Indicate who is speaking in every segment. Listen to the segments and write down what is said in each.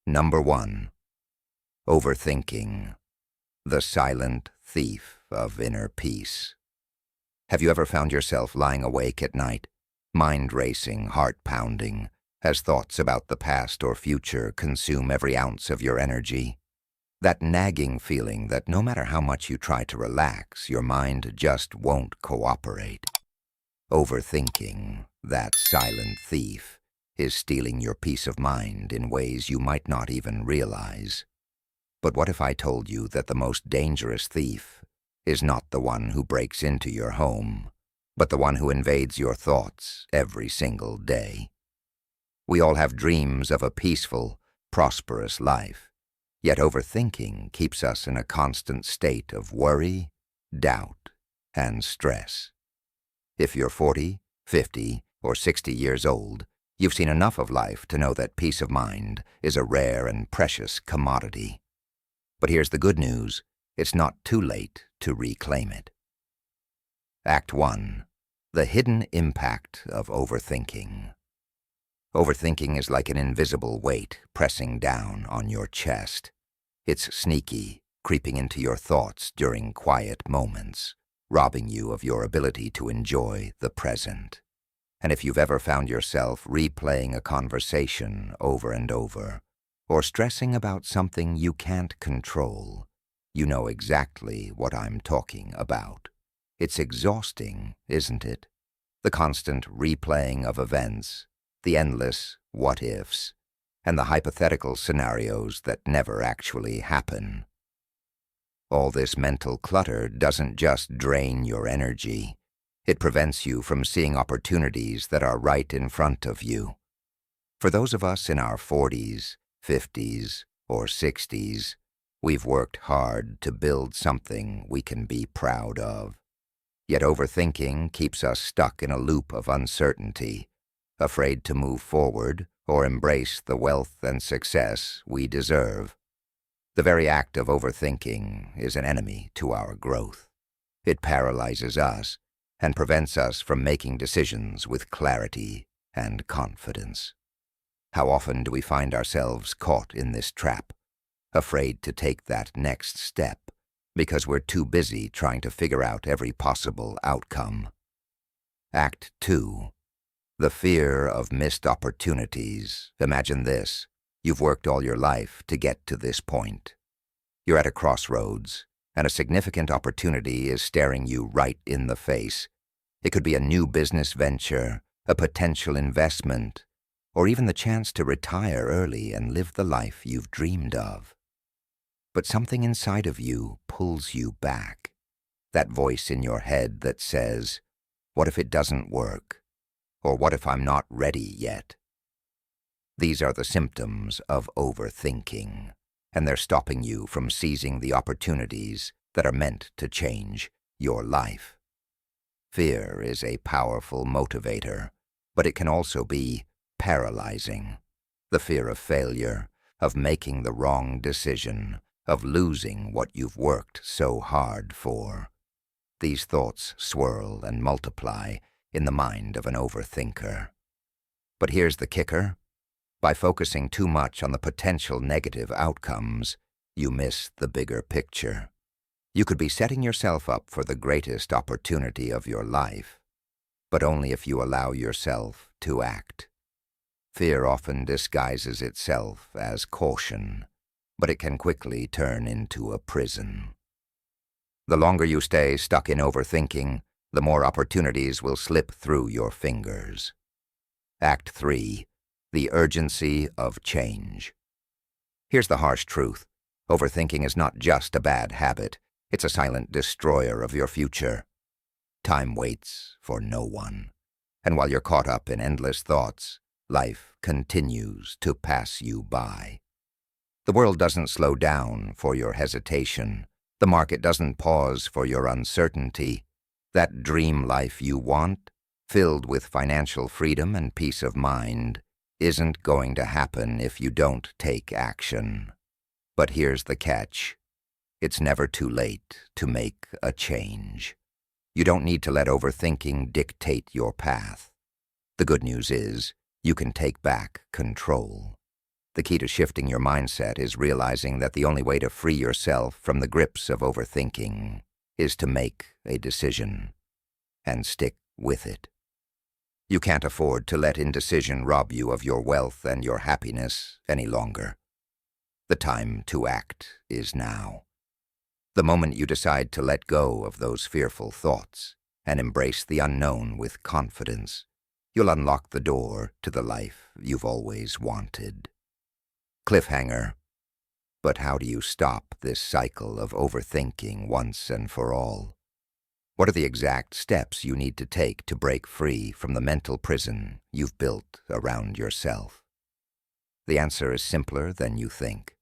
Speaker 1: Number 1. Overthinking, the silent thief of inner peace. Have you ever found yourself lying awake at night, mind racing, heart pounding, as thoughts about the past or future consume every ounce of your energy? That nagging feeling that no matter how much you try to relax, your mind just won't cooperate. Overthinking, that silent thief, is stealing your peace of mind in ways you might not even realize. But what if I told you that the most dangerous thief is not the one who breaks into your home, but the one who invades your thoughts every single day? We all have dreams of a peaceful, prosperous life, yet overthinking keeps us in a constant state of worry, doubt, and stress. If you're 40, 50, or 60 years old, you've seen enough of life to know that peace of mind is a rare and precious commodity. But here's the good news: it's not too late to reclaim it. Act 1. The hidden impact of overthinking. Overthinking is like an invisible weight pressing down on your chest. It's sneaky, creeping into your thoughts during quiet moments, robbing you of your ability to enjoy the present. And if you've ever found yourself replaying a conversation over and over, or stressing about something you can't control, you know exactly what I'm talking about. It's exhausting, isn't it? The constant replaying of events, the endless what-ifs, and the hypothetical scenarios that never actually happen. All this mental clutter doesn't just drain your energy. It prevents you from seeing opportunities that are right in front of you. For those of us in our 40s, 50s, or 60s, we've worked hard to build something we can be proud of. Yet overthinking keeps us stuck in a loop of uncertainty, afraid to move forward or embrace the wealth and success we deserve. The very act of overthinking is an enemy to our growth. It paralyzes us and prevents us from making decisions with clarity and confidence. How often do we find ourselves caught in this trap, afraid to take that next step because we're too busy trying to figure out every possible outcome? Act 2. The fear of missed opportunities. Imagine this: you've worked all your life to get to this point. You're at a crossroads, and a significant opportunity is staring you right in the face. It could be a new business venture, a potential investment, or even the chance to retire early and live the life you've dreamed of. But something inside of you pulls you back. That voice in your head that says, "What if it doesn't work? Or what if I'm not ready yet?" These are the symptoms of overthinking, and they're stopping you from seizing the opportunities that are meant to change your life. Fear is a powerful motivator, but it can also be paralyzing. The fear of failure, of making the wrong decision, of losing what you've worked so hard for. These thoughts swirl and multiply in the mind of an overthinker. But here's the kicker: by focusing too much on the potential negative outcomes, you miss the bigger picture. You could be setting yourself up for the greatest opportunity of your life, but only if you allow yourself to act. Fear often disguises itself as caution, but it can quickly turn into a prison. The longer you stay stuck in overthinking, the more opportunities will slip through your fingers. Act 3. The urgency of change. Here's the harsh truth: overthinking is not just a bad habit, it's a silent destroyer of your future. Time waits for no one, and while you're caught up in endless thoughts, life continues to pass you by. The world doesn't slow down for your hesitation. The market doesn't pause for your uncertainty. That dream life you want, filled with financial freedom and peace of mind, isn't going to happen if you don't take action. But here's the catch: it's never too late to make a change. You don't need to let overthinking dictate your path. The good news is, you can take back control. The key to shifting your mindset is realizing that the only way to free yourself from the grips of overthinking is to make a decision and stick with it. You can't afford to let indecision rob you of your wealth and your happiness any longer. The time to act is now. The moment you decide to let go of those fearful thoughts and embrace the unknown with confidence, you'll unlock the door to the life you've always wanted. Cliffhanger. But how do you stop this cycle of overthinking once and for all? What are the exact steps you need to take to break free from the mental prison you've built around yourself? The answer is simpler than you think.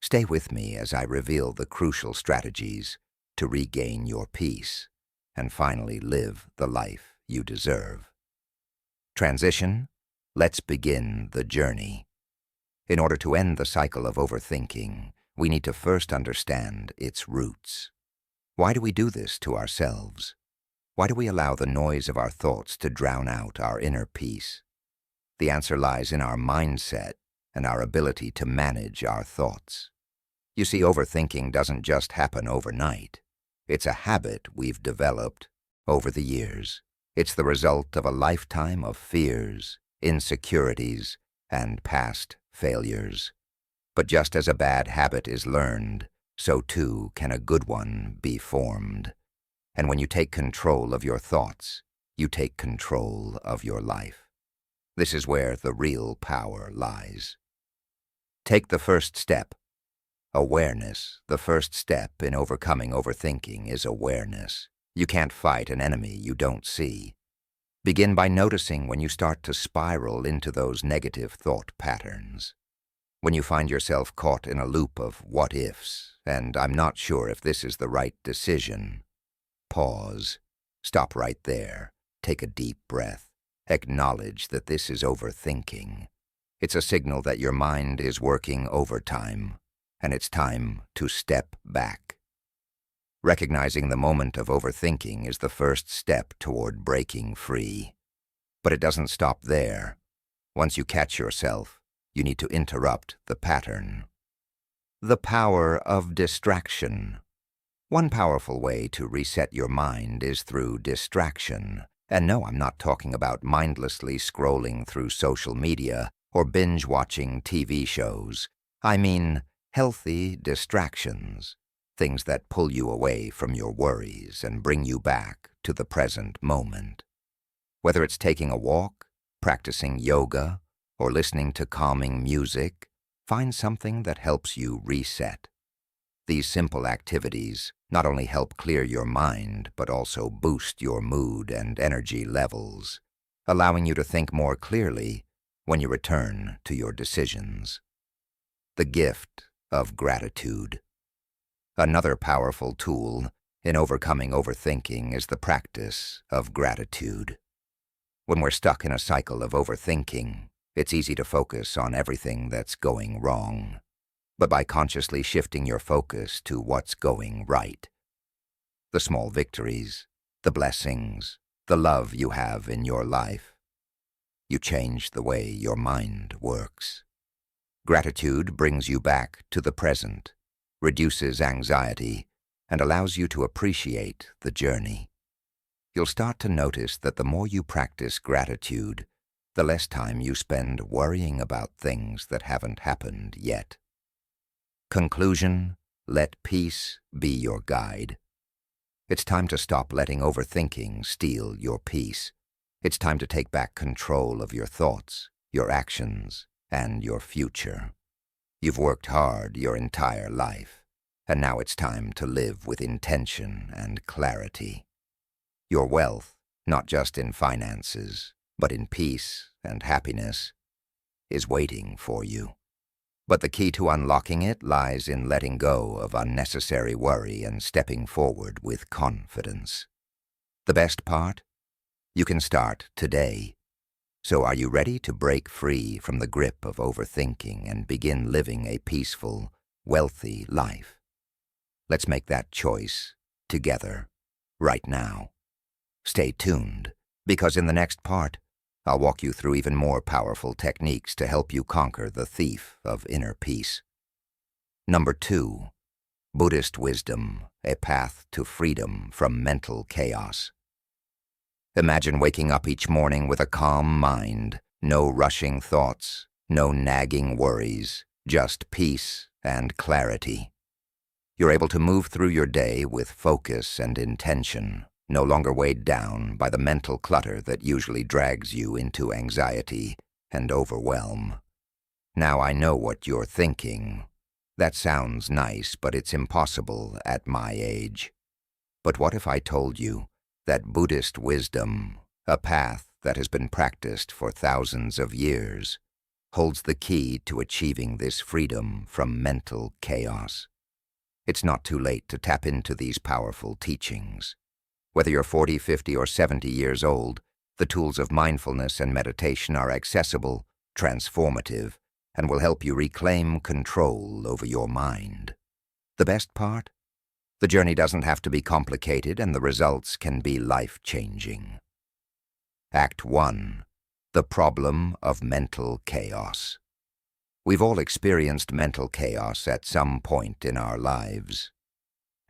Speaker 1: Stay with me as I reveal the crucial strategies to regain your peace and finally live the life you deserve. Transition. Let's begin the journey. In order to end the cycle of overthinking, we need to first understand its roots. Why do we do this to ourselves? Why do we allow the noise of our thoughts to drown out our inner peace? The answer lies in our mindset and our ability to manage our thoughts. You see, overthinking doesn't just happen overnight. It's a habit we've developed over the years. It's the result of a lifetime of fears, insecurities, and past failures. But just as a bad habit is learned, so too can a good one be formed. And when you take control of your thoughts, you take control of your life. This is where the real power lies. Take the first step. Awareness. The first step in overcoming overthinking is awareness. You can't fight an enemy you don't see. Begin by noticing when you start to spiral into those negative thought patterns. When you find yourself caught in a loop of what-ifs, and I'm not sure if this is the right decision. Pause. Stop right there. Take a deep breath. Acknowledge that this is overthinking. It's a signal that your mind is working overtime, and it's time to step back. Recognizing the moment of overthinking is the first step toward breaking free. But it doesn't stop there. Once you catch yourself, you need to interrupt the pattern. The power of distraction. One powerful way to reset your mind is through distraction. And no, I'm not talking about mindlessly scrolling through social media or binge-watching TV shows. I mean healthy distractions, things that pull you away from your worries and bring you back to the present moment. Whether it's taking a walk, practicing yoga, or listening to calming music, find something that helps you reset. These simple activities not only help clear your mind, but also boost your mood and energy levels, allowing you to think more clearly when you return to your decisions. The gift of gratitude. Another powerful tool in overcoming overthinking is the practice of gratitude. When we're stuck in a cycle of overthinking, it's easy to focus on everything that's going wrong. But by consciously shifting your focus to what's going right, the small victories, the blessings, the love you have in your life, you change the way your mind works. Gratitude brings you back to the present, reduces anxiety, and allows you to appreciate the journey. You'll start to notice that the more you practice gratitude, the less time you spend worrying about things that haven't happened yet. Conclusion. Let peace be your guide. It's time to stop letting overthinking steal your peace. It's time to take back control of your thoughts, your actions, and your future. You've worked hard your entire life, and now it's time to live with intention and clarity. Your wealth, not just in finances, but in peace and happiness, is waiting for you. But the key to unlocking it lies in letting go of unnecessary worry and stepping forward with confidence. The best part? You can start today. So are you ready to break free from the grip of overthinking and begin living a peaceful, wealthy life? Let's make that choice together, right now. Stay tuned, because in the next part, I'll walk you through even more powerful techniques to help you conquer the thief of inner peace. Number 2. Buddhist wisdom, a path to freedom from mental chaos. Imagine waking up each morning with a calm mind, no rushing thoughts, no nagging worries, just peace and clarity. You're able to move through your day with focus and intention, no longer weighed down by the mental clutter that usually drags you into anxiety and overwhelm. Now I know what you're thinking. That sounds nice, but it's impossible at my age. But what if I told you that Buddhist wisdom, a path that has been practiced for thousands of years, holds the key to achieving this freedom from mental chaos? It's not too late to tap into these powerful teachings. Whether you're 40, 50, or 70 years old, the tools of mindfulness and meditation are accessible, transformative, and will help you reclaim control over your mind. The best part? The journey doesn't have to be complicated, and the results can be life-changing. Act 1. The problem of mental chaos. We've all experienced mental chaos at some point in our lives.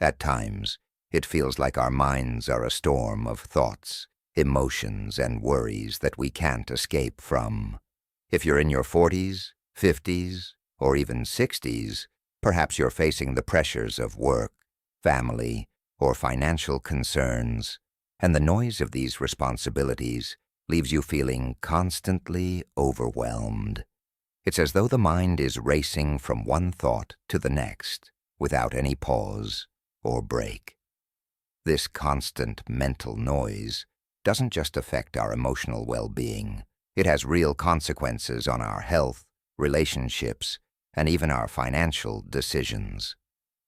Speaker 1: At times, it feels like our minds are a storm of thoughts, emotions, and worries that we can't escape from. If you're in your 40s, 50s, or even 60s, perhaps you're facing the pressures of work, family, or financial concerns, and the noise of these responsibilities leaves you feeling constantly overwhelmed. It's as though the mind is racing from one thought to the next, without any pause or break. This constant mental noise doesn't just affect our emotional well-being. It has real consequences on our health, relationships, and even our financial decisions.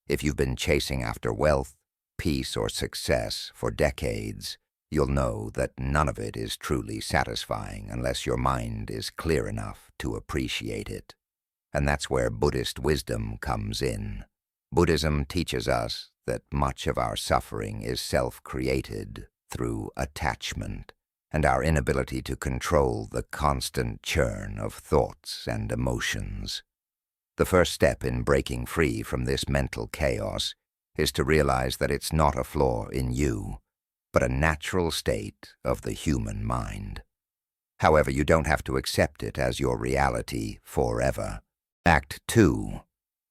Speaker 1: If you've been chasing after wealth, peace, or success for decades, you'll know that none of it is truly satisfying unless your mind is clear enough to appreciate it. And that's where Buddhist wisdom comes in. Buddhism teaches us that much of our suffering is self-created through attachment and our inability to control the constant churn of thoughts and emotions. The first step in breaking free from this mental chaos is to realize that it's not a flaw in you, but a natural state of the human mind. However, you don't have to accept it as your reality forever. Act 2.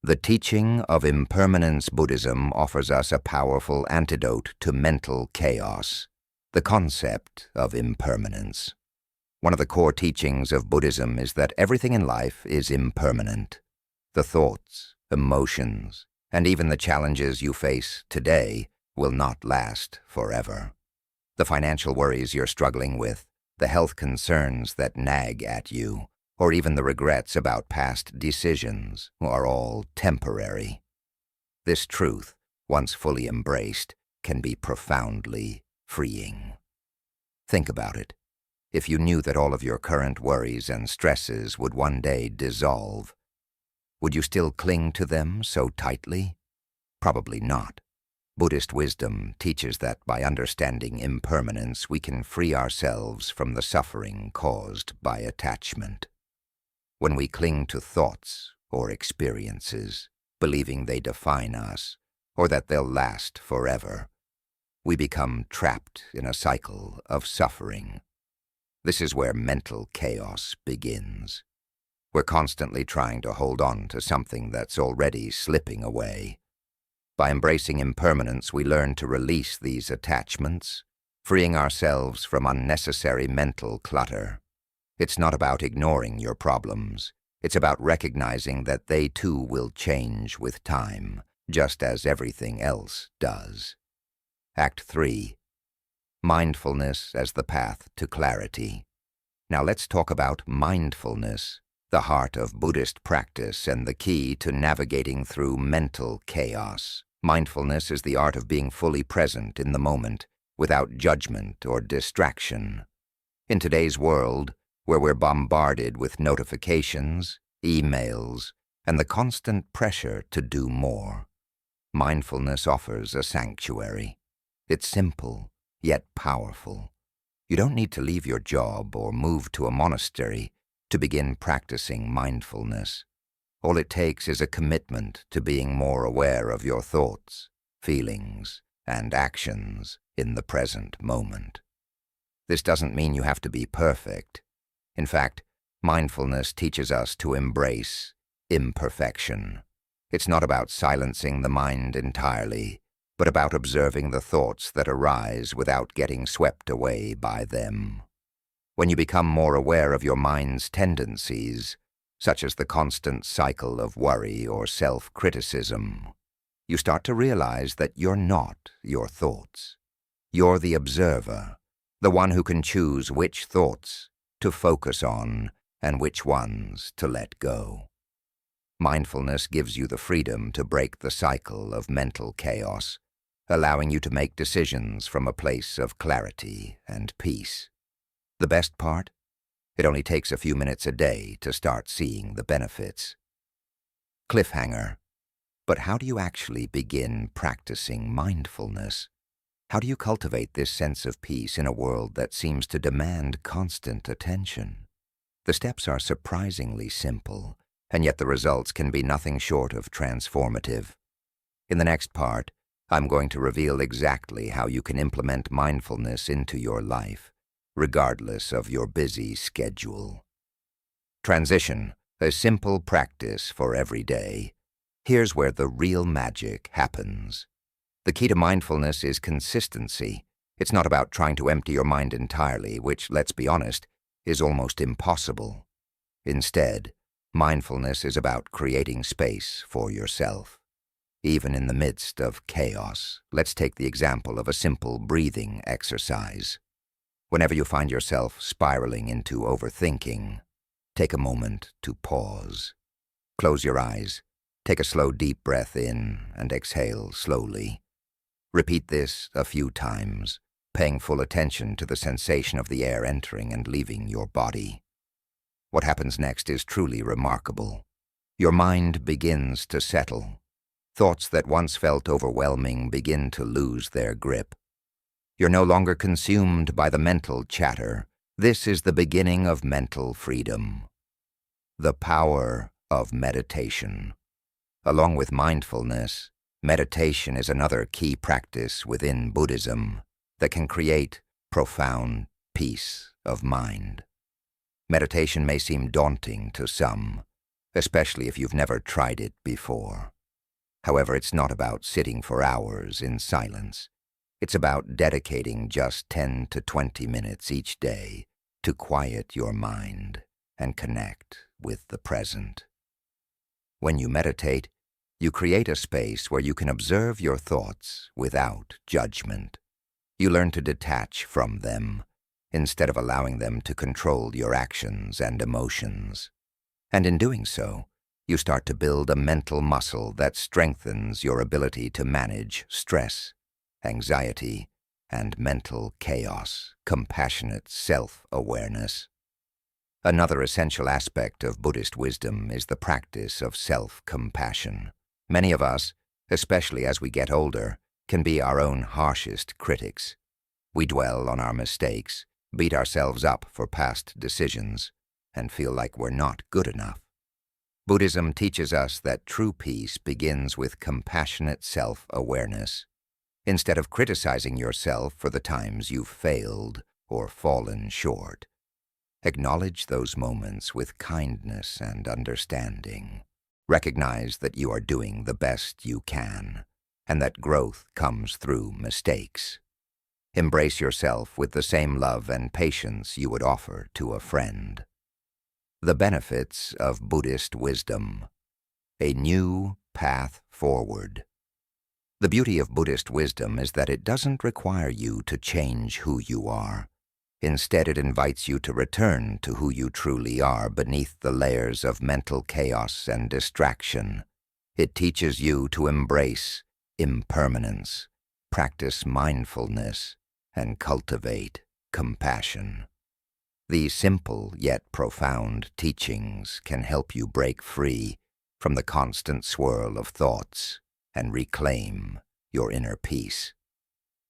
Speaker 1: The teaching of Impermanence Buddhism offers us a powerful antidote to mental chaos, the concept of impermanence. One of the core teachings of Buddhism is that everything in life is impermanent. The thoughts, emotions, and even the challenges you face today will not last forever. The financial worries you're struggling with, the health concerns that nag at you, or even the regrets about past decisions are all temporary. This truth, once fully embraced, can be profoundly freeing. Think about it. If you knew that all of your current worries and stresses would one day dissolve, would you still cling to them so tightly? Probably not. Buddhist wisdom teaches that by understanding impermanence, we can free ourselves from the suffering caused by attachment. When we cling to thoughts or experiences, believing they define us or that they'll last forever, we become trapped in a cycle of suffering. This is where mental chaos begins. We're constantly trying to hold on to something that's already slipping away. By embracing impermanence, we learn to release these attachments, freeing ourselves from unnecessary mental clutter. It's not about ignoring your problems. It's about recognizing that they too will change with time, just as everything else does. Act 3. Mindfulness as the path to clarity. Now let's talk about mindfulness, the heart of Buddhist practice and the key to navigating through mental chaos. Mindfulness is the art of being fully present in the moment, without judgment or distraction. In today's world, where we're bombarded with notifications, emails, and the constant pressure to do more, mindfulness offers a sanctuary. It's simple, yet powerful. You don't need to leave your job or move to a monastery to begin practicing mindfulness. All it takes is a commitment to being more aware of your thoughts, feelings, and actions in the present moment. This doesn't mean you have to be perfect. In fact, mindfulness teaches us to embrace imperfection. It's not about silencing the mind entirely, but about observing the thoughts that arise without getting swept away by them. When you become more aware of your mind's tendencies, such as the constant cycle of worry or self-criticism, you start to realize that you're not your thoughts. You're the observer, the one who can choose which thoughts to focus on and which ones to let go. Mindfulness gives you the freedom to break the cycle of mental chaos, allowing you to make decisions from a place of clarity and peace. The best part? It only takes a few minutes a day to start seeing the benefits. Cliffhanger. But how do you actually begin practicing mindfulness? How do you cultivate this sense of peace in a world that seems to demand constant attention? The steps are surprisingly simple, and yet the results can be nothing short of transformative. In the next part, I'm going to reveal exactly how you can implement mindfulness into your life, regardless of your busy schedule. Transition, a simple practice for every day. Here's where the real magic happens. The key to mindfulness is consistency. It's not about trying to empty your mind entirely, which, let's be honest, is almost impossible. Instead, mindfulness is about creating space for yourself. Even in the midst of chaos, let's take the example of a simple breathing exercise. Whenever you find yourself spiraling into overthinking, take a moment to pause. Close your eyes, take a slow, deep breath in, and exhale slowly. Repeat this a few times, paying full attention to the sensation of the air entering and leaving your body. What happens next is truly remarkable. Your mind begins to settle. Thoughts that once felt overwhelming begin to lose their grip. You're no longer consumed by the mental chatter. This is the beginning of mental freedom. The power of meditation. Along with mindfulness, meditation is another key practice within Buddhism that can create profound peace of mind. Meditation may seem daunting to some, especially if you've never tried it before. However, it's not about sitting for hours in silence. It's about dedicating just 10 to 20 minutes each day to quiet your mind and connect with the present. When you meditate, you create a space where you can observe your thoughts without judgment. You learn to detach from them, instead of allowing them to control your actions and emotions. And in doing so, you start to build a mental muscle that strengthens your ability to manage stress, anxiety, and mental chaos, compassionate self-awareness. Another essential aspect of Buddhist wisdom is the practice of self-compassion. Many of us, especially as we get older, can be our own harshest critics. We dwell on our mistakes, beat ourselves up for past decisions, and feel like we're not good enough. Buddhism teaches us that true peace begins with compassionate self-awareness. Instead of criticizing yourself for the times you've failed or fallen short, acknowledge those moments with kindness and understanding. Recognize that you are doing the best you can, and that growth comes through mistakes. Embrace yourself with the same love and patience you would offer to a friend. The benefits of Buddhist wisdom. A new path forward. The beauty of Buddhist wisdom is that it doesn't require you to change who you are. Instead, it invites you to return to who you truly are beneath the layers of mental chaos and distraction. It teaches you to embrace impermanence, practice mindfulness, and cultivate compassion. These simple yet profound teachings can help you break free from the constant swirl of thoughts and reclaim your inner peace.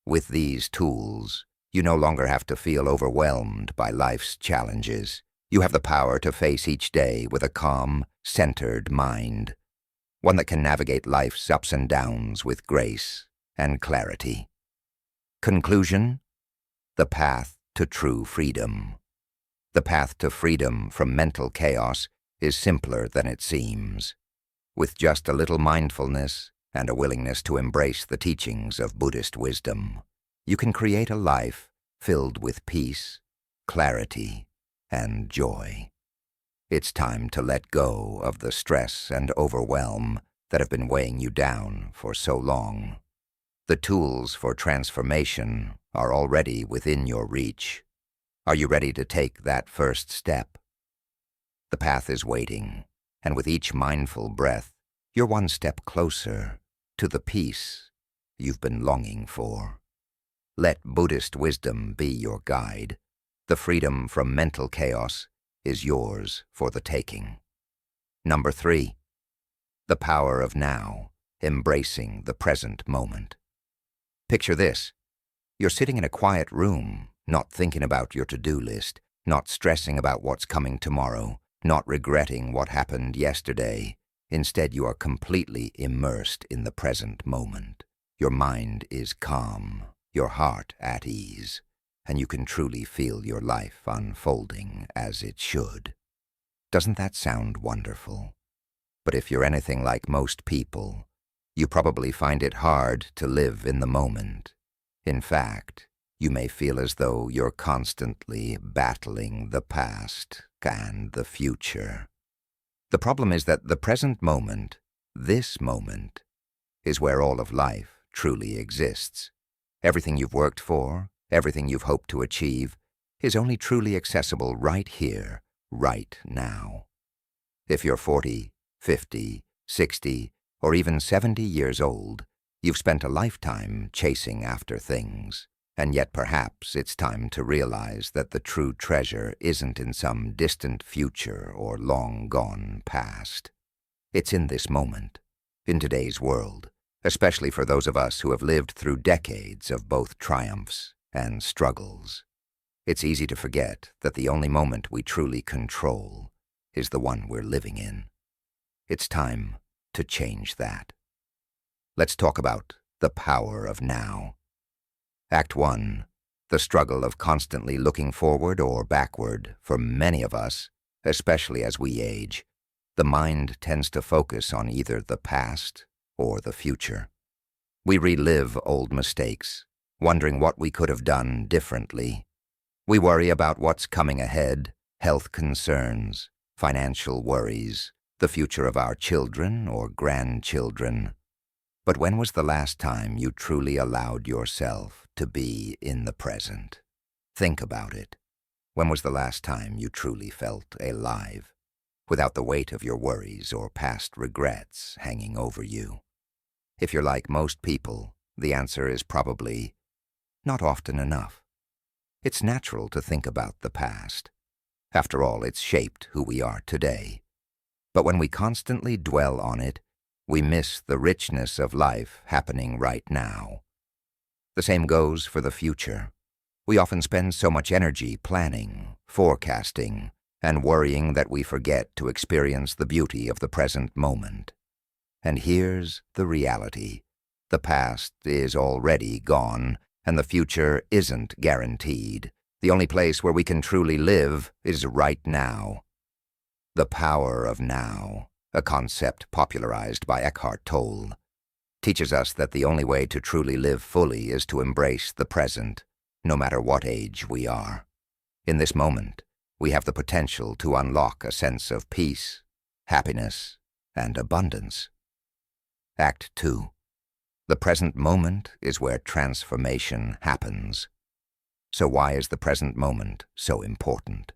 Speaker 1: With these tools, You no longer have to feel overwhelmed by life's challenges. You have the power to face each day with a calm, centered mind, one that can navigate life's ups and downs with grace and clarity. Conclusion: the path to true freedom. The path to freedom from mental chaos is simpler than it seems. With just a little mindfulness and a willingness to embrace the teachings of Buddhist wisdom, you can create a life filled with peace, clarity, and joy. It's time to let go of the stress and overwhelm that have been weighing you down for so long. The tools for transformation are already within your reach. Are you ready to take that first step? The path is waiting, and with each mindful breath, you're one step closer to the peace you've been longing for. Let Buddhist wisdom be your guide. The freedom from mental chaos is yours for the taking. Number 3, the power of now, embracing the present moment. Picture this. You're sitting in a quiet room, not thinking about your to-do list, not stressing about what's coming tomorrow, not regretting what happened yesterday. Instead, you are completely immersed in the present moment. Your mind is calm, your heart at ease, and you can truly feel your life unfolding as it should. Doesn't that sound wonderful? But if you're anything like most people, you probably find it hard to live in the moment. In fact, you may feel as though you're constantly battling the past and the future. The problem is that the present moment, this moment, is where all of life truly exists. Everything you've worked for, everything you've hoped to achieve, is only truly accessible right here, right now. If you're 40, 50, 60, or even 70 years old, you've spent a lifetime chasing after things, and yet perhaps it's time to realize that the true treasure isn't in some distant future or long-gone past. It's in this moment, in today's world, especially for those of us who have lived through decades of both triumphs and struggles. It's easy to forget that the only moment we truly control is the one we're living in. It's time to change that. Let's talk about the power of now. Act 1, the struggle of constantly looking forward or backward. For many of us, especially as we age, the mind tends to focus on either the past or the future. We relive old mistakes, wondering what we could have done differently. We worry about what's coming ahead, health concerns, financial worries, the future of our children or grandchildren. But when was the last time you truly allowed yourself to be in the present? Think about it. When was the last time you truly felt alive, without the weight of your worries or past regrets hanging over you? If you're like most people, the answer is probably not often enough. It's natural to think about the past. After all, it's shaped who we are today. But when we constantly dwell on it, we miss the richness of life happening right now. The same goes for the future. We often spend so much energy planning, forecasting, and worrying that we forget to experience the beauty of the present moment. And here's the reality. The past is already gone, and the future isn't guaranteed. The only place where we can truly live is right now. The power of now, a concept popularized by Eckhart Tolle, teaches us that the only way to truly live fully is to embrace the present, no matter what age we are. In this moment, we have the potential to unlock a sense of peace, happiness, and abundance. Act 2. The present moment is where transformation happens. So why is the present moment so important?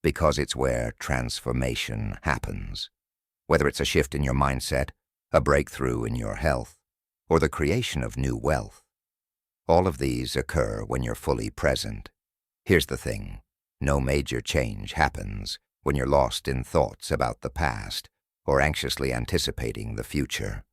Speaker 1: Because it's where transformation happens. Whether it's a shift in your mindset, a breakthrough in your health, or the creation of new wealth, all of these occur when you're fully present. Here's the thing. No major change happens when you're lost in thoughts about the past or anxiously anticipating the future.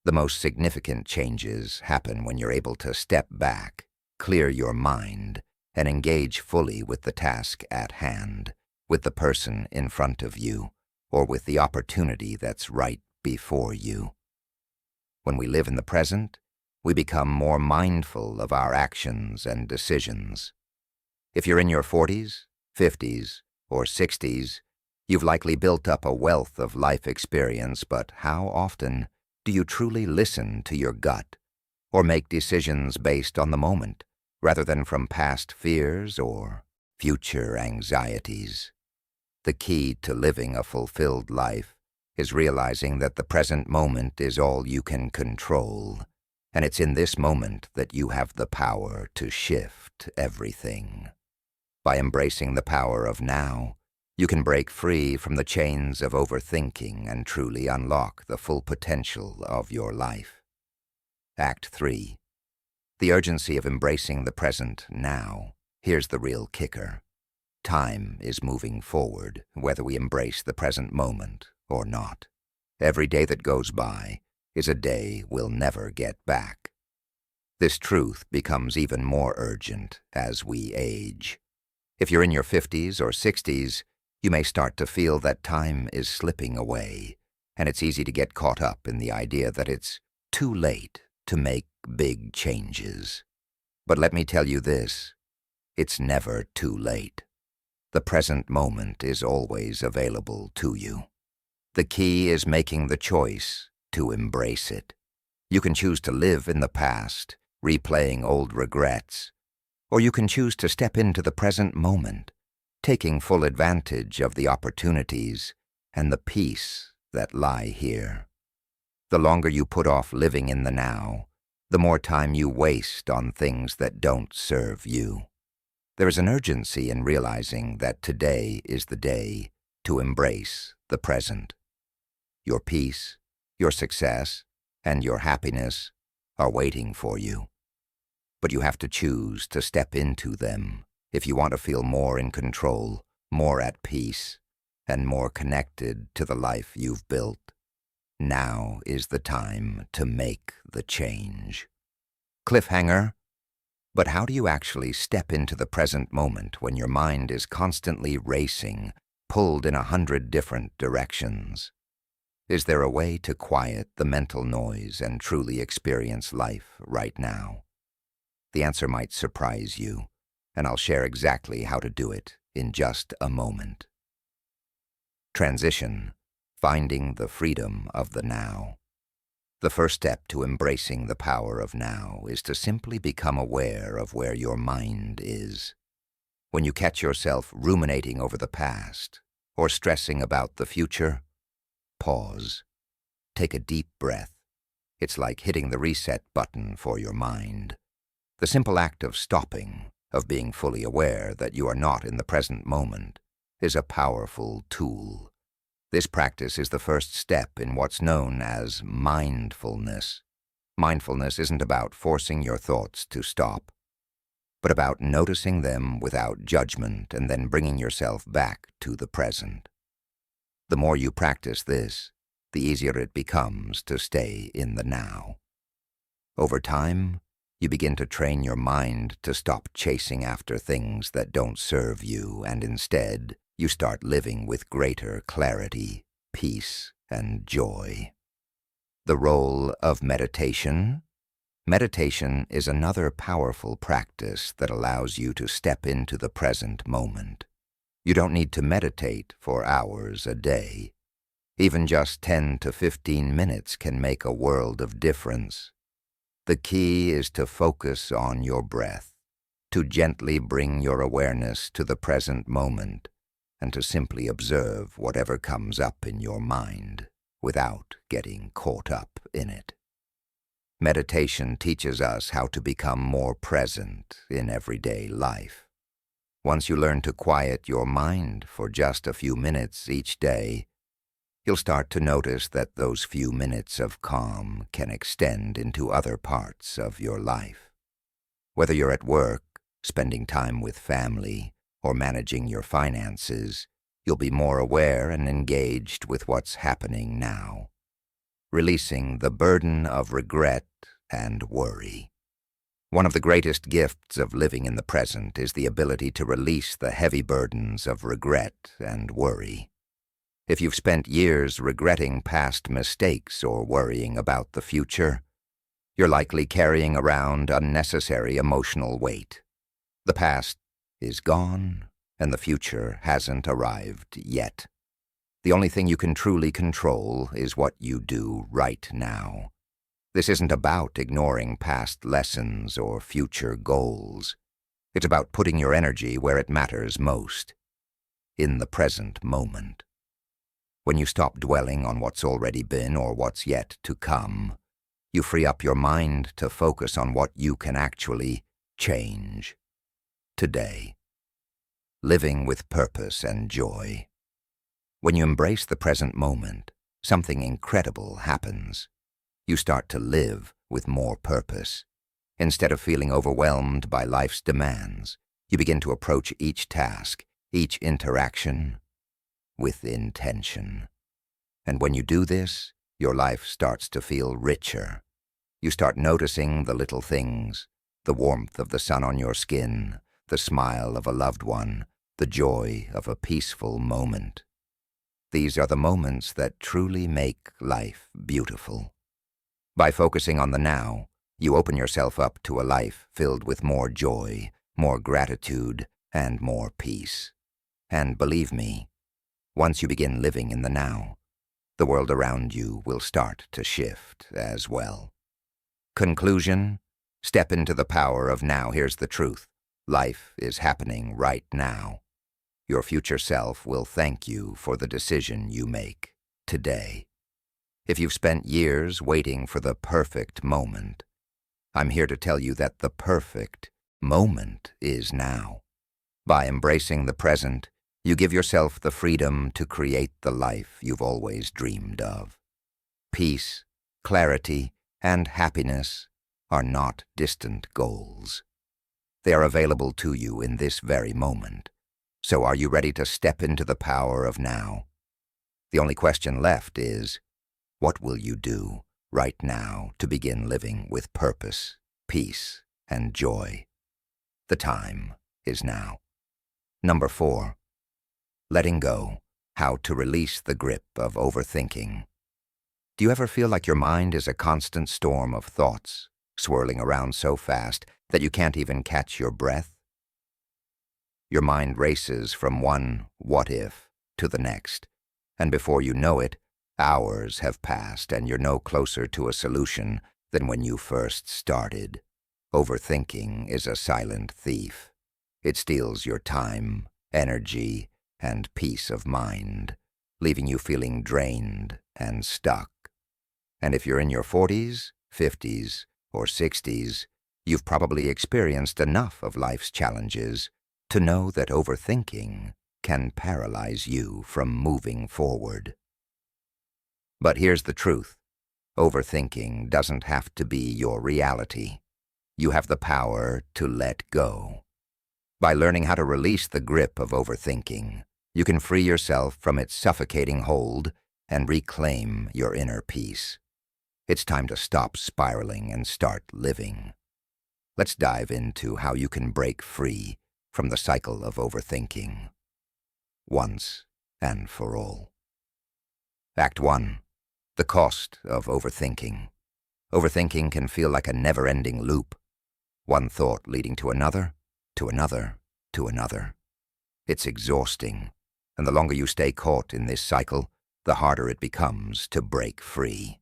Speaker 1: The most significant changes happen when you're able to step back, clear your mind and engage fully with the task at hand, with the person in front of you, or with the opportunity that's right before you. When we live in the present, we become more mindful of our actions and decisions. If you're in your 40s, 50s, or 60s, you've likely built up a wealth of life experience, but how often do you truly listen to your gut or make decisions based on the moment rather than from past fears or future anxieties? The key to living a fulfilled life is realizing that the present moment is all you can control, and it's in this moment that you have the power to shift everything. By embracing the power of now, you can break free from the chains of overthinking and truly unlock the full potential of your life. Act 3. The urgency of embracing the present now. Here's the real kicker. Time is moving forward, whether we embrace the present moment or not. Every day that goes by is a day we'll never get back. This truth becomes even more urgent as we age. If you're in your 50s or 60s, you may start to feel that time is slipping away, and it's easy to get caught up in the idea that it's too late to make big changes. But let me tell you this, it's never too late. The present moment is always available to you. The key is making the choice to embrace it. You can choose to live in the past, replaying old regrets, or you can choose to step into the present moment, taking full advantage of the opportunities and the peace that lie here. The longer you put off living in the now, the more time you waste on things that don't serve you. There is an urgency in realizing that today is the day to embrace the present. Your peace, your success, and your happiness are waiting for you. But you have to choose to step into them if you want to feel more in control, more at peace, and more connected to the life you've built. Now is the time to make the change. Cliffhanger. But how do you actually step into the present moment when your mind is constantly racing, pulled in 100 different directions? Is there a way to quiet the mental noise and truly experience life right now? The answer might surprise you, and I'll share exactly how to do it in just a moment. Transition. Finding the freedom of the now. The first step to embracing the power of now is to simply become aware of where your mind is. When you catch yourself ruminating over the past or stressing about the future, pause. Take a deep breath. It's like hitting the reset button for your mind. The simple act of stopping, of being fully aware that you are not in the present moment, is a powerful tool. This practice is the first step in what's known as mindfulness. Mindfulness isn't about forcing your thoughts to stop, but about noticing them without judgment and then bringing yourself back to the present. The more you practice this, the easier it becomes to stay in the now. Over time, you begin to train your mind to stop chasing after things that don't serve you, and instead, you start living with greater clarity, peace, and joy. The role of meditation. Meditation is another powerful practice that allows you to step into the present moment. You don't need to meditate for hours a day. Even just 10 to 15 minutes can make a world of difference. The key is to focus on your breath, to gently bring your awareness to the present moment, and to simply observe whatever comes up in your mind without getting caught up in it. Meditation teaches us how to become more present in everyday life. Once you learn to quiet your mind for just a few minutes each day, you'll start to notice that those few minutes of calm can extend into other parts of your life. Whether you're at work, spending time with family, or managing your finances, you'll be more aware and engaged with what's happening now, releasing the burden of regret and worry. One of the greatest gifts of living in the present is the ability to release the heavy burdens of regret and worry. If you've spent years regretting past mistakes or worrying about the future, you're likely carrying around unnecessary emotional weight. The past is gone, and the future hasn't arrived yet. The only thing you can truly control is what you do right now. This isn't about ignoring past lessons or future goals. It's about putting your energy where it matters most, in the present moment. When you stop dwelling on what's already been or what's yet to come, you free up your mind to focus on what you can actually change today, living with purpose and joy. When you embrace the present moment, something incredible happens. You start to live with more purpose. Instead of feeling overwhelmed by life's demands, you begin to approach each task, each interaction, with intention. And when you do this, your life starts to feel richer. You start noticing the little things, the warmth of the sun on your skin, the smile of a loved one, the joy of a peaceful moment. These are the moments that truly make life beautiful. By focusing on the now, you open yourself up to a life filled with more joy, more gratitude, and more peace. And believe me, once you begin living in the now, the world around you will start to shift as well. Conclusion: step into the power of now. Here's the truth. Life is happening right now. Your future self will thank you for the decision you make today. If you've spent years waiting for the perfect moment, I'm here to tell you that the perfect moment is now. By embracing the present, you give yourself the freedom to create the life you've always dreamed of. Peace, clarity, and happiness are not distant goals. They are available to you in this very moment. So are you ready to step into the power of now? The only question left is, what will you do right now to begin living with purpose, peace, and joy? The time is now. Number 4. Letting go. How to release the grip of overthinking. Do you ever feel like your mind is a constant storm of thoughts, swirling around so fast that you can't even catch your breath? Your mind races from one what if to the next, and before you know it, hours have passed and you're no closer to a solution than when you first started. Overthinking is a silent thief. It steals your time, energy, and peace of mind, leaving you feeling drained and stuck. And if you're in your 40s, 50s, or 60s, you've probably experienced enough of life's challenges to know that overthinking can paralyze you from moving forward. But here's the truth. Overthinking doesn't have to be your reality. You have the power to let go. By learning how to release the grip of overthinking, you can free yourself from its suffocating hold and reclaim your inner peace. It's time to stop spiraling and start living. Let's dive into how you can break free from the cycle of overthinking, once and for all. Act 1. The cost of overthinking. Overthinking can feel like a never-ending loop, one thought leading to another, to another, to another. It's exhausting, and the longer you stay caught in this cycle, the harder it becomes to break free.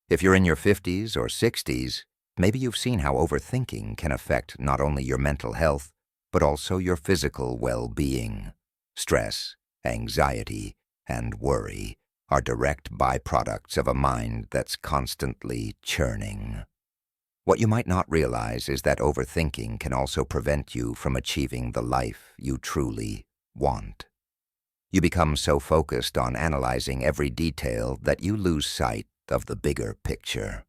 Speaker 1: If you're in your 50s or 60s, maybe you've seen how overthinking can affect not only your mental health, but also your physical well-being. Stress, anxiety, and worry are direct byproducts of a mind that's constantly churning. What you might not realize is that overthinking can also prevent you from achieving the life you truly want. You become so focused on analyzing every detail that you lose sight of the bigger picture.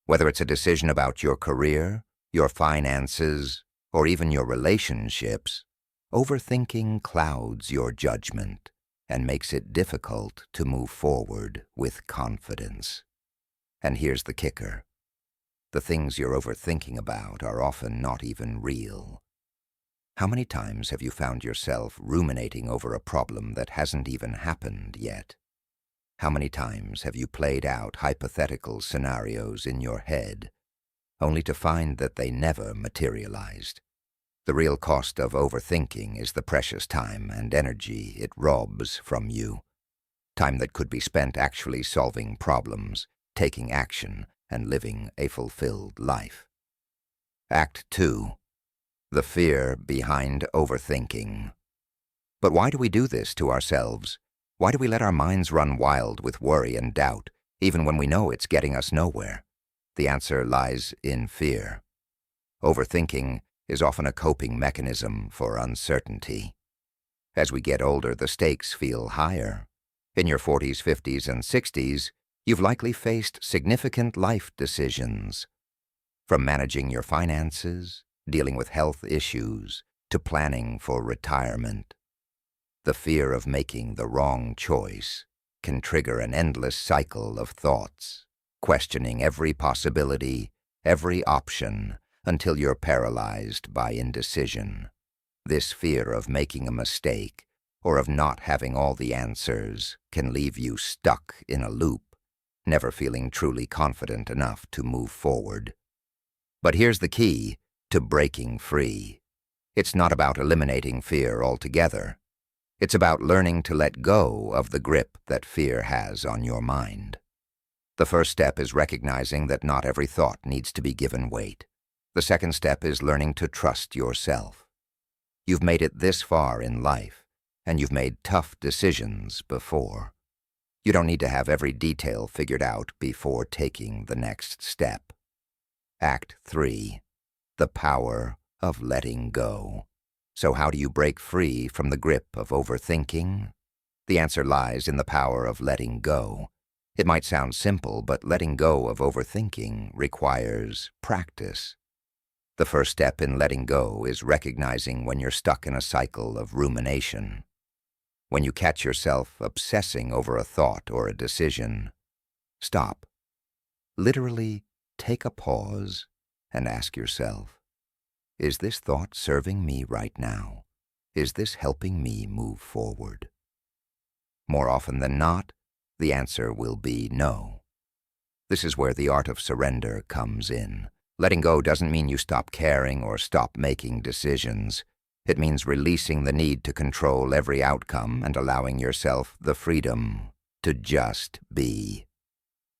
Speaker 1: Whether it's a decision about your career, your finances, or even your relationships, overthinking clouds your judgment and makes it difficult to move forward with confidence. And here's the kicker. the things you're overthinking about are often not even real. How many times have you found yourself ruminating over a problem that hasn't even happened yet? How many times have you played out hypothetical scenarios in your head, only to find that they never materialized? The real cost of overthinking is the precious time and energy it robs from you. Time that could be spent actually solving problems, taking action, and living a fulfilled life. Act 2. The fear behind overthinking. But why do we do this to ourselves? Why do we let our minds run wild with worry and doubt, even when we know it's getting us nowhere? The answer lies in fear. Overthinking is often a coping mechanism for uncertainty. As we get older, the stakes feel higher. In your 40s, 50s, and 60s, you've likely faced significant life decisions. From managing your finances, dealing with health issues, to planning for retirement. The fear of making the wrong choice can trigger an endless cycle of thoughts, questioning every possibility, every option, until you're paralyzed by indecision. This fear of making a mistake or of not having all the answers can leave you stuck in a loop, never feeling truly confident enough to move forward. But here's the key to breaking free. It's not about eliminating fear altogether. It's about learning to let go of the grip that fear has on your mind. The first step is recognizing that not every thought needs to be given weight. The second step is learning to trust yourself. You've made it this far in life, and you've made tough decisions before. You don't need to have every detail figured out before taking the next step. Act 3. The power of letting go. So how do you break free from the grip of overthinking? The answer lies in the power of letting go. It might sound simple, but letting go of overthinking requires practice. The first step in letting go is recognizing when you're stuck in a cycle of rumination. When you catch yourself obsessing over a thought or a decision, stop. Literally take a pause and ask yourself, is this thought serving me right now? Is this helping me move forward? More often than not, the answer will be no. This is where the art of surrender comes in. Letting go doesn't mean you stop caring or stop making decisions. It means releasing the need to control every outcome and allowing yourself the freedom to just be.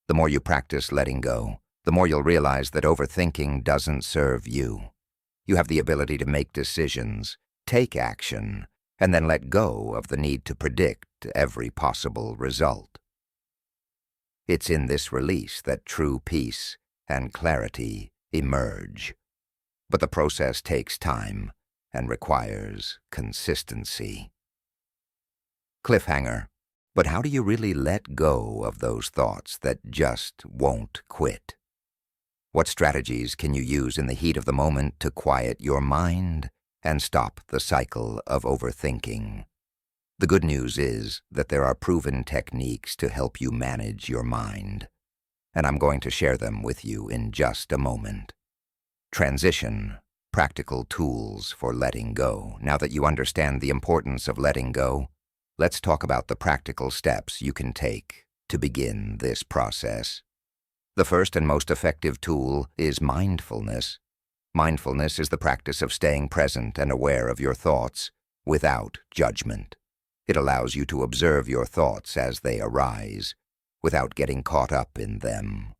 Speaker 1: The more you practice letting go, the more you'll realize that overthinking doesn't serve you. You have the ability to make decisions, take action, and then let go of the need to predict every possible result. It's in this release that true peace and clarity emerge. But the process takes time and requires consistency. Cliffhanger. But how do you really let go of those thoughts that just won't quit? What strategies can you use in the heat of the moment to quiet your mind and stop the cycle of overthinking? The good news is that there are proven techniques to help you manage your mind, and I'm going to share them with you in just a moment. Transition. Practical tools for letting go. Now that you understand the importance of letting go, let's talk about the practical steps you can take to begin this process. The first and most effective tool is mindfulness. Mindfulness is the practice of staying present and aware of your thoughts without judgment. It allows you to observe your thoughts as they arise, without getting caught up in them.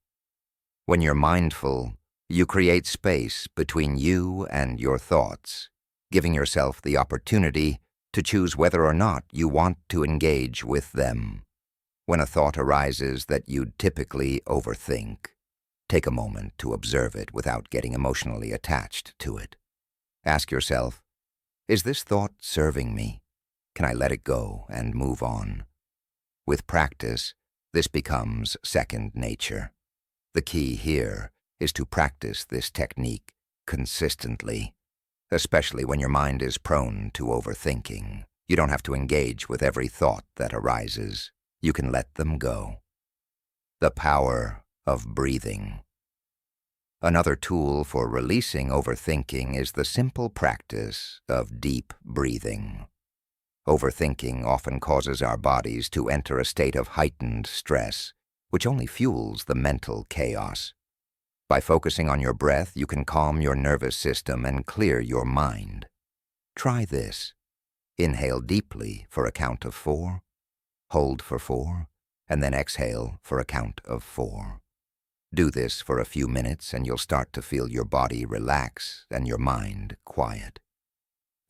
Speaker 1: When you're mindful, you create space between you and your thoughts, giving yourself the opportunity to choose whether or not you want to engage with them. When a thought arises that you'd typically overthink, take a moment to observe it without getting emotionally attached to it. Ask yourself, is this thought serving me? Can I let it go and move on? With practice, this becomes second nature. The key here is to practice this technique consistently, especially when your mind is prone to overthinking. You don't have to engage with every thought that arises. You can let them go. The power of breathing. Another tool for releasing overthinking is the simple practice of deep breathing. Overthinking often causes our bodies to enter a state of heightened stress, which only fuels the mental chaos. By focusing on your breath, you can calm your nervous system and clear your mind. Try this. Inhale deeply for a count of 4, hold for 4, and then exhale for a count of 4. Do this for a few minutes and you'll start to feel your body relax and your mind quiet.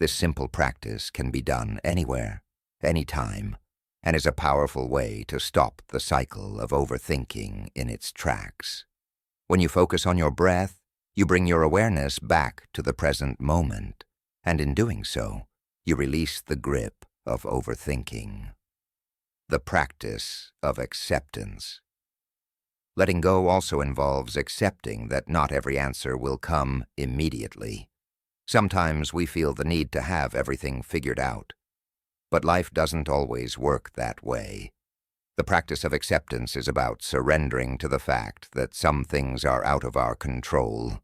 Speaker 1: This simple practice can be done anywhere, anytime, and is a powerful way to stop the cycle of overthinking in its tracks. When you focus on your breath, you bring your awareness back to the present moment, and in doing so, you release the grip of overthinking. The practice of acceptance. Letting go also involves accepting that not every answer will come immediately. Sometimes we feel the need to have everything figured out, but life doesn't always work that way. The practice of acceptance is about surrendering to the fact that some things are out of our control.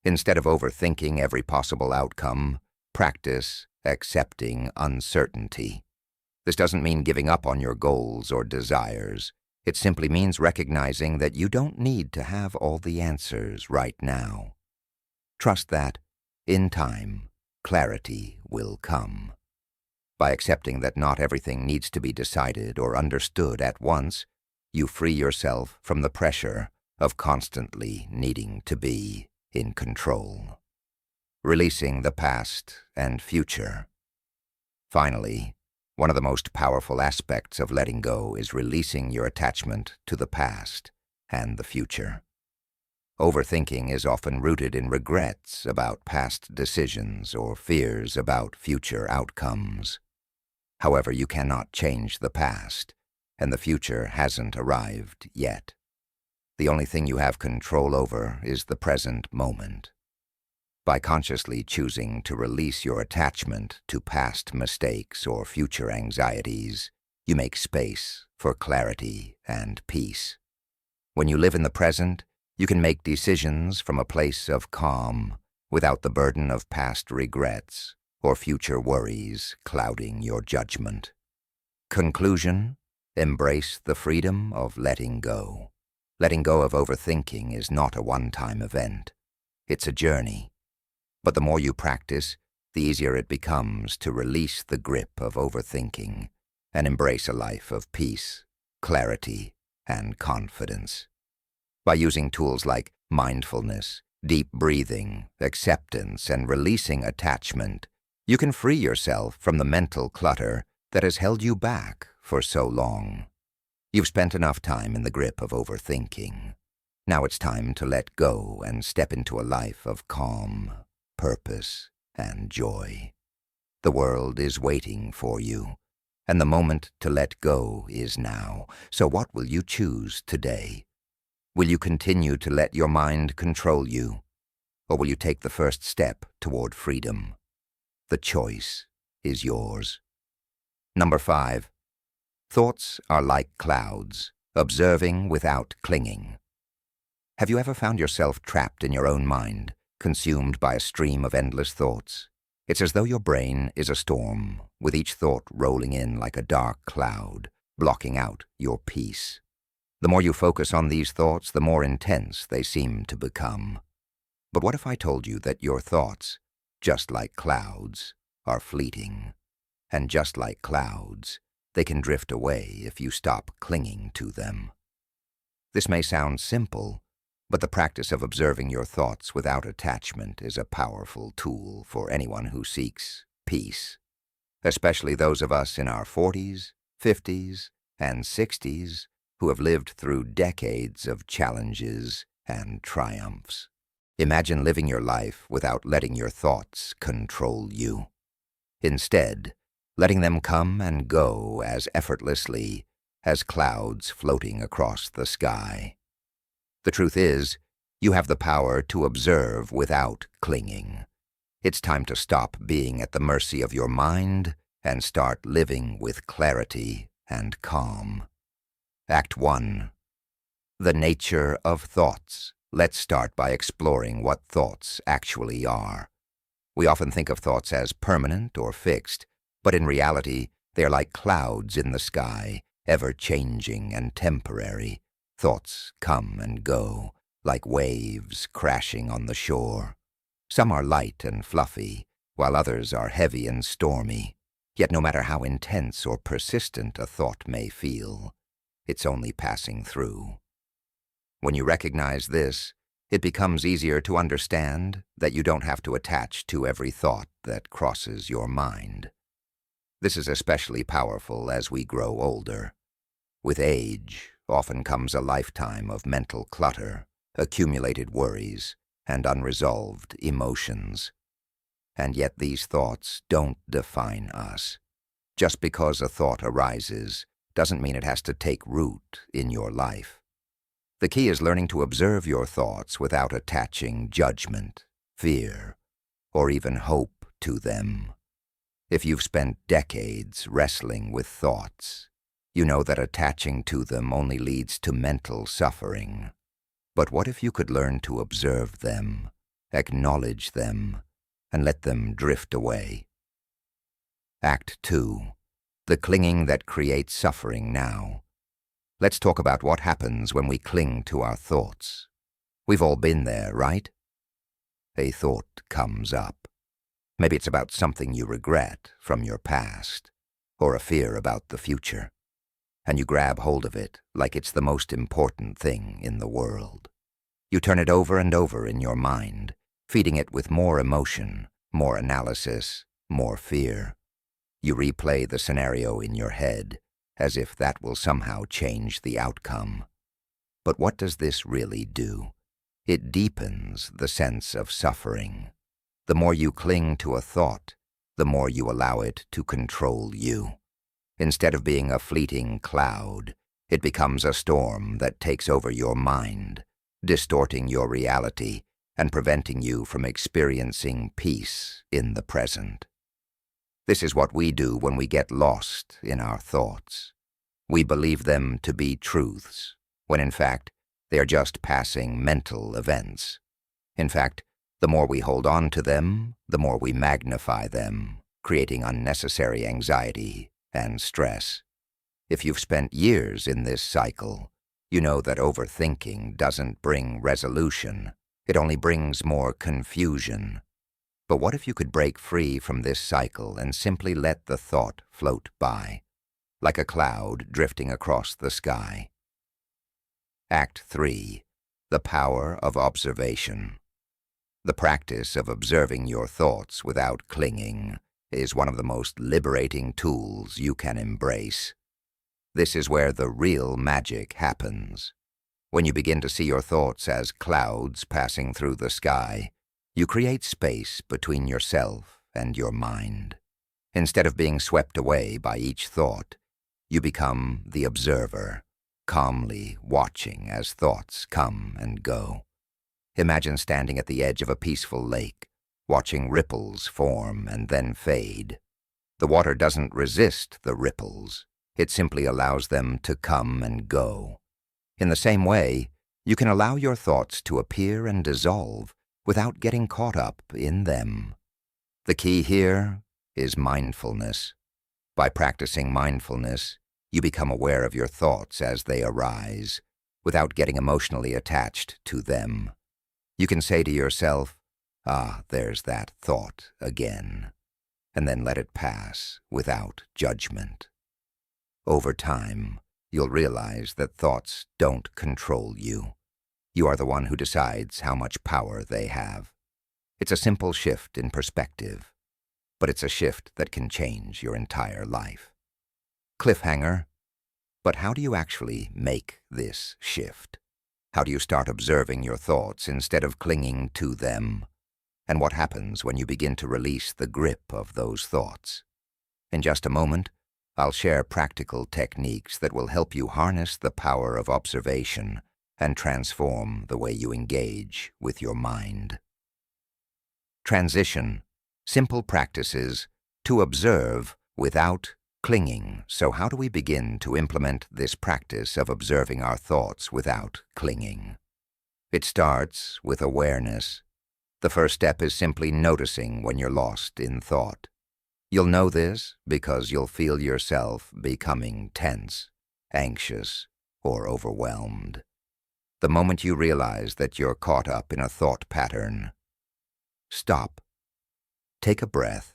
Speaker 1: Instead of overthinking every possible outcome, practice accepting uncertainty. This doesn't mean giving up on your goals or desires. It simply means recognizing that you don't need to have all the answers right now. Trust that, in time, clarity will come. By accepting that not everything needs to be decided or understood at once, you free yourself from the pressure of constantly needing to be in control. Releasing the past and future. Finally, one of the most powerful aspects of letting go is releasing your attachment to the past and the future. Overthinking is often rooted in regrets about past decisions or fears about future outcomes. However, you cannot change the past, and the future hasn't arrived yet. The only thing you have control over is the present moment. By consciously choosing to release your attachment to past mistakes or future anxieties, you make space for clarity and peace. When you live in the present, you can make decisions from a place of calm, without the burden of past regrets or future worries clouding your judgment. Conclusion: embrace the freedom of letting go. Letting go of overthinking is not a one-time event. It's a journey. But the more you practice, the easier it becomes to release the grip of overthinking and embrace a life of peace, clarity, and confidence. By using tools like mindfulness, deep breathing, acceptance, and releasing attachment, you can free yourself from the mental clutter that has held you back for so long. You've spent enough time in the grip of overthinking. Now it's time to let go and step into a life of calm, purpose, and joy. The world is waiting for you, and the moment to let go is now. So what will you choose today? Will you continue to let your mind control you, or will you take the first step toward freedom? The choice is yours. Number 5. Thoughts are like clouds, observing without clinging. Have you ever found yourself trapped in your own mind, consumed by a stream of endless thoughts? It's as though your brain is a storm, with each thought rolling in like a dark cloud, blocking out your peace. The more you focus on these thoughts, the more intense they seem to become. But what if I told you that your thoughts, just like clouds, are fleeting? And just like clouds, they can drift away if you stop clinging to them. This may sound simple, but the practice of observing your thoughts without attachment is a powerful tool for anyone who seeks peace, especially those of us in our 40s, 50s, and 60s who have lived through decades of challenges and triumphs. Imagine living your life without letting your thoughts control you. Instead, letting them come and go as effortlessly as clouds floating across the sky. The truth is, you have the power to observe without clinging. It's time to stop being at the mercy of your mind and start living with clarity and calm. Act 1. The nature of thoughts. let's start by exploring what thoughts actually are. We often think of thoughts as permanent or fixed, but in reality, they are like clouds in the sky, ever-changing and temporary. Thoughts come and go, like waves crashing on the shore. Some are light and fluffy, while others are heavy and stormy. Yet no matter how intense or persistent a thought may feel, it's only passing through. When you recognize this, it becomes easier to understand that you don't have to attach to every thought that crosses your mind. This is especially powerful as we grow older. With age, often comes a lifetime of mental clutter, accumulated worries, and unresolved emotions. And yet these thoughts don't define us. Just because a thought arises doesn't mean it has to take root in your life. The key is learning to observe your thoughts without attaching judgment, fear, or even hope to them. If you've spent decades wrestling with thoughts, you know that attaching to them only leads to mental suffering. But what if you could learn to observe them, acknowledge them, and let them drift away? Act 2. The clinging that creates suffering now. Let's talk about what happens when we cling to our thoughts. We've all been there, right? A thought comes up. Maybe it's about something you regret from your past, or a fear about the future. And you grab hold of it like it's the most important thing in the world. You turn it over and over in your mind, feeding it with more emotion, more analysis, more fear. You replay the scenario in your head, as if that will somehow change the outcome. But what does this really do? It deepens the sense of suffering. The more you cling to a thought, the more you allow it to control you. Instead of being a fleeting cloud, it becomes a storm that takes over your mind, distorting your reality and preventing you from experiencing peace in the present. This is what we do when we get lost in our thoughts. We believe them to be truths, when in fact, they are just passing mental events. In fact, the more we hold on to them, the more we magnify them, creating unnecessary anxiety and stress. If you've spent years in this cycle, you know that overthinking doesn't bring resolution. It only brings more confusion. But what if you could break free from this cycle and simply let the thought float by, like a cloud drifting across the sky? Act 3. The power of observation. The practice of observing your thoughts without clinging is one of the most liberating tools you can embrace. This is where the real magic happens. When you begin to see your thoughts as clouds passing through the sky, you create space between yourself and your mind. Instead of being swept away by each thought, you become the observer, calmly watching as thoughts come and go. Imagine standing at the edge of a peaceful lake, watching ripples form and then fade. The water doesn't resist the ripples. It simply allows them to come and go. In the same way, you can allow your thoughts to appear and dissolve without getting caught up in them. The key here is mindfulness. By practicing mindfulness, you become aware of your thoughts as they arise, without getting emotionally attached to them. You can say to yourself, there's that thought again, and then let it pass without judgment. Over time, you'll realize that thoughts don't control you. You are the one who decides how much power they have. It's a simple shift in perspective, but it's a shift that can change your entire life. Cliffhanger. But how do you actually make this shift? How do you start observing your thoughts instead of clinging to them? And what happens when you begin to release the grip of those thoughts? In just a moment, I'll share practical techniques that will help you harness the power of observation and transform the way you engage with your mind. Transition. Simple practices to observe without clinging. So how do we begin to implement this practice of observing our thoughts without clinging? It starts with awareness. The first step is simply noticing when you're lost in thought. You'll know this because you'll feel yourself becoming tense, anxious, or overwhelmed. The moment you realize that you're caught up in a thought pattern, stop. Take a breath.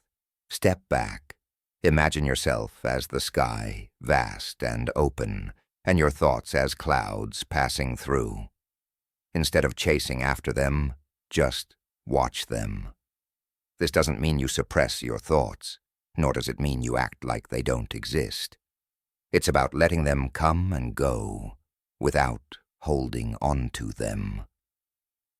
Speaker 1: Step back. Imagine yourself as the sky, vast and open, and your thoughts as clouds passing through. Instead of chasing after them, just watch them. This doesn't mean you suppress your thoughts, nor does it mean you act like they don't exist. It's about letting them come and go without holding on to them.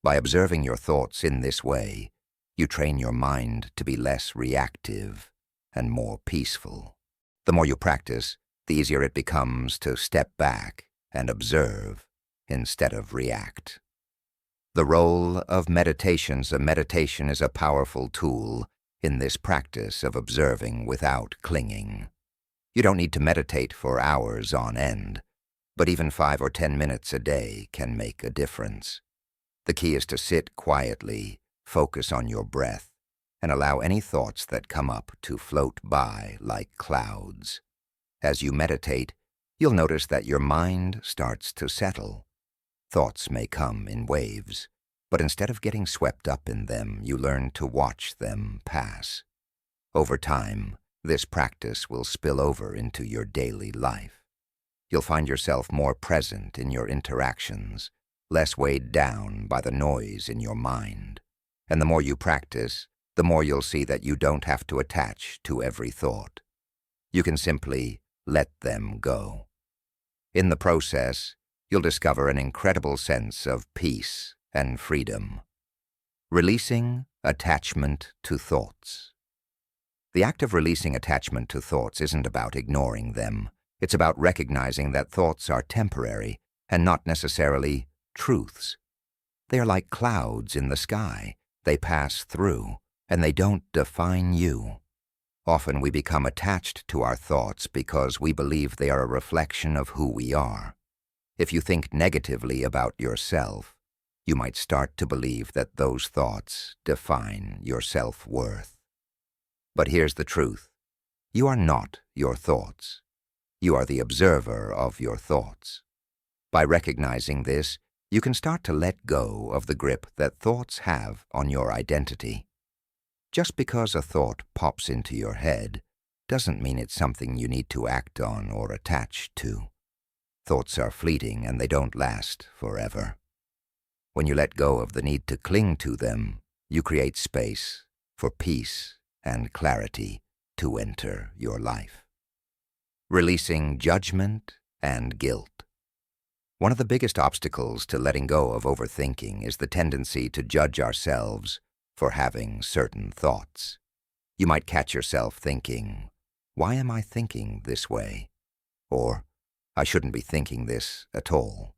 Speaker 1: By observing your thoughts in this way, you train your mind to be less reactive and more peaceful. The more you practice, the easier it becomes to step back and observe instead of react. The role of meditations. A meditation is a powerful tool in this practice of observing without clinging. You don't need to meditate for hours on end, but even 5 or 10 minutes a day can make a difference. The key is to sit quietly, focus on your breath, and allow any thoughts that come up to float by like clouds. As you meditate, you'll notice that your mind starts to settle. Thoughts may come in waves, but instead of getting swept up in them, you learn to watch them pass. Over time, this practice will spill over into your daily life. You'll find yourself more present in your interactions, less weighed down by the noise in your mind. And the more you practice, the more you'll see that you don't have to attach to every thought. You can simply let them go. In the process, you'll discover an incredible sense of peace and freedom. Releasing attachment to thoughts. The act of releasing attachment to thoughts isn't about ignoring them. It's about recognizing that thoughts are temporary and not necessarily truths. They are like clouds in the sky. They pass through, and they don't define you. Often we become attached to our thoughts because we believe they are a reflection of who we are. If you think negatively about yourself, you might start to believe that those thoughts define your self-worth. But here's the truth. You are not your thoughts. You are the observer of your thoughts. By recognizing this, you can start to let go of the grip that thoughts have on your identity. Just because a thought pops into your head doesn't mean it's something you need to act on or attach to. Thoughts are fleeting and they don't last forever. When you let go of the need to cling to them, you create space for peace and clarity to enter your life. Releasing judgment and guilt. One of the biggest obstacles to letting go of overthinking is the tendency to judge ourselves for having certain thoughts. You might catch yourself thinking, "Why am I thinking this way?" Or, "I shouldn't be thinking this at all."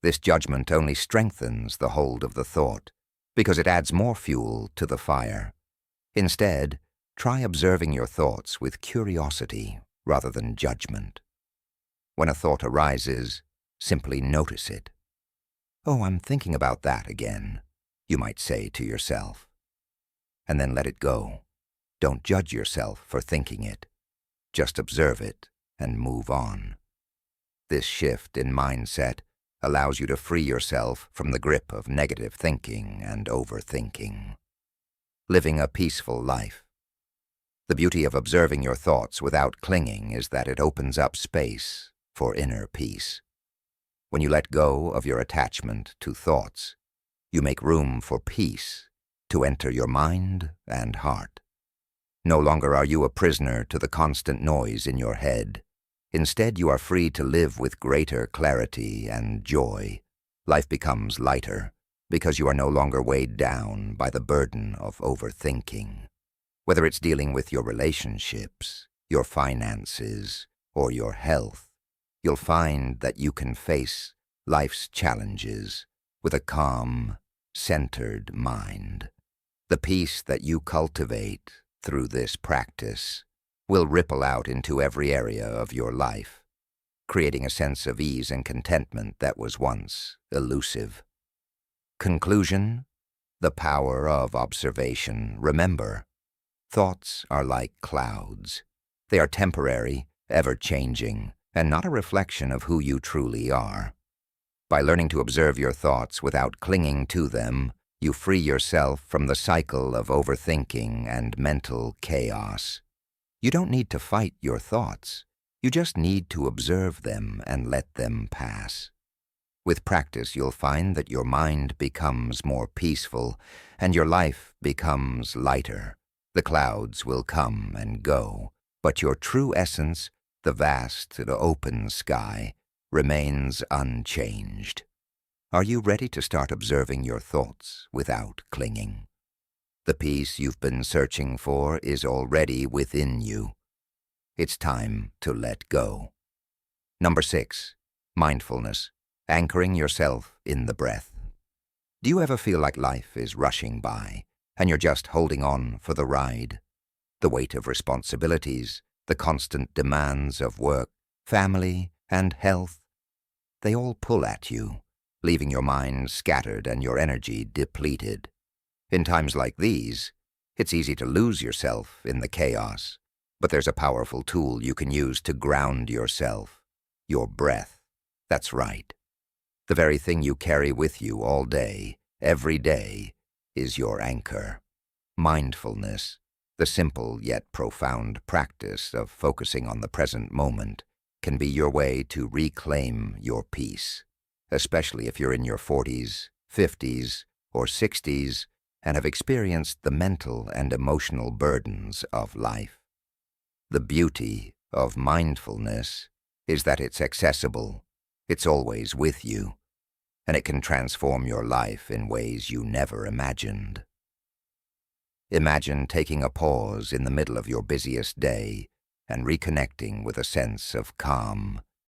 Speaker 1: This judgment only strengthens the hold of the thought because it adds more fuel to the fire. Instead, try observing your thoughts with curiosity rather than judgment. When a thought arises, simply notice it. "Oh, I'm thinking about that again," you might say to yourself. And then let it go. Don't judge yourself for thinking it. Just observe it and move on. This shift in mindset allows you to free yourself from the grip of negative thinking and overthinking. Living a peaceful life. The beauty of observing your thoughts without clinging is that it opens up space for inner peace. When you let go of your attachment to thoughts, you make room for peace to enter your mind and heart. No longer are you a prisoner to the constant noise in your head. Instead, you are free to live with greater clarity and joy. Life becomes lighter because you are no longer weighed down by the burden of overthinking. Whether it's dealing with your relationships, your finances, or your health, you'll find that you can face life's challenges with a calm, centered mind. The peace that you cultivate through this practice will ripple out into every area of your life, creating a sense of ease and contentment that was once elusive. Conclusion: the power of observation. Remember, thoughts are like clouds. They are temporary, ever-changing, and not a reflection of who you truly are. By learning to observe your thoughts without clinging to them, you free yourself from the cycle of overthinking and mental chaos. You don't need to fight your thoughts. You just need to observe them and let them pass. With practice, you'll find that your mind becomes more peaceful and your life becomes lighter. The clouds will come and go, but your true essence, the vast and open sky, remains unchanged. Are you ready to start observing your thoughts without clinging? The peace you've been searching for is already within you. It's time to let go. Number 6, mindfulness, anchoring yourself in the breath. Do you ever feel like life is rushing by and you're just holding on for the ride? The weight of responsibilities, the constant demands of work, family, and health, they all pull at you, leaving your mind scattered and your energy depleted. In times like these, it's easy to lose yourself in the chaos, but there's a powerful tool you can use to ground yourself: your breath. That's right. The very thing you carry with you all day, every day, is your anchor. Mindfulness, the simple yet profound practice of focusing on the present moment, can be your way to reclaim your peace, especially if you're in your 40s, 50s, or 60s and have experienced the mental and emotional burdens of life. The beauty of mindfulness is that it's accessible, it's always with you, and it can transform your life in ways you never imagined. Imagine taking a pause in the middle of your busiest day and reconnecting with a sense of calm,